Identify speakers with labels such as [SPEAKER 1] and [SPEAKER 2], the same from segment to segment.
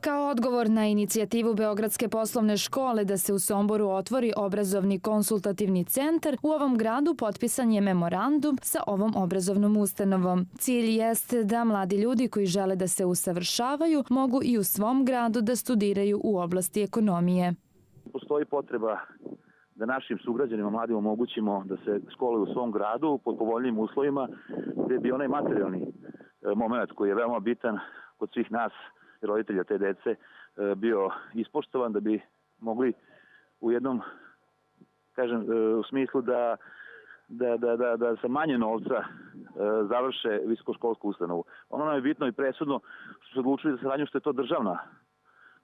[SPEAKER 1] Kao odgovor na inicijativu Beogradske poslovne škole da se u Somboru otvori obrazovni konsultativni centar, u ovom gradu potpisan je memorandum sa ovom obrazovnom ustanovom. Cilj jeste da mladi ljudi koji žele da se usavršavaju mogu i u svom gradu da studiraju u oblasti ekonomije.
[SPEAKER 2] Postoji potreba da našim sugrađanima mladim omogućimo da se školuju u svom gradu pod povoljnim uslovima, gde bi onaj materijalni moment koji je veoma bitan kod svih nas i roditelja te dece bio ispoštovan, da bi mogli u jednom, u smislu da sa manje novca završe visokoškolsku ustanovu. Ono nam je bitno i presudno što se odlučili za saradnju, što je to državna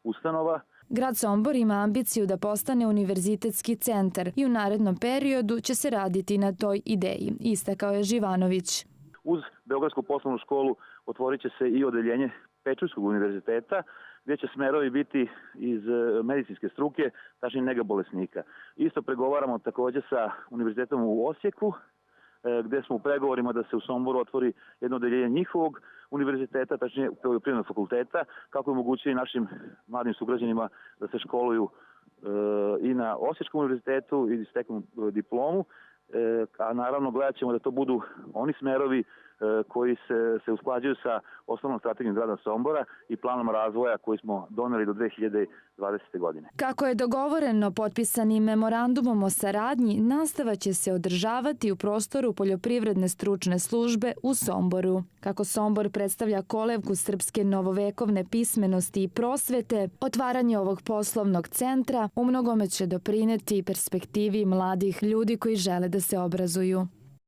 [SPEAKER 2] ustanova.
[SPEAKER 1] Grad Sombor ima ambiciju da postane univerzitetski centar i u narednom periodu će se raditi na toj ideji, istakao je Živanović.
[SPEAKER 2] Uz Beogradsku poslovnu školu otvorit će se i odeljenje Pečurskog univerziteta, gdje će smerovi biti iz medicinske struke, tačnije nega bolesnika. Isto pregovaramo također sa univerzitetom u Osijeku, gdje smo u pregovorima da se u Somboru otvori jedno odeljenje njihovog univerziteta, tačnije Poljoprivrednog fakulteta, kako je omogućili našim mladim sugrađanima da se školuju i na Osječkom univerzitetu i steknu diplomu, a naravno gledat ćemo da to budu oni smerovi koji se usklađuju sa osnovnom strategijom grada Sombora i planom razvoja koji smo doneli do 2020. godine.
[SPEAKER 1] Kako je dogovoreno potpisanim memorandumom o saradnji, nastava će se održavati u prostoru Poljoprivredne stručne službe u Somboru. Kako Sombor predstavlja kolevku srpske novovekovne pismenosti i prosvete, otvaranje ovog poslovnog centra umnogome će doprineti perspektivi mladih ljudi koji žele da se obrazuju.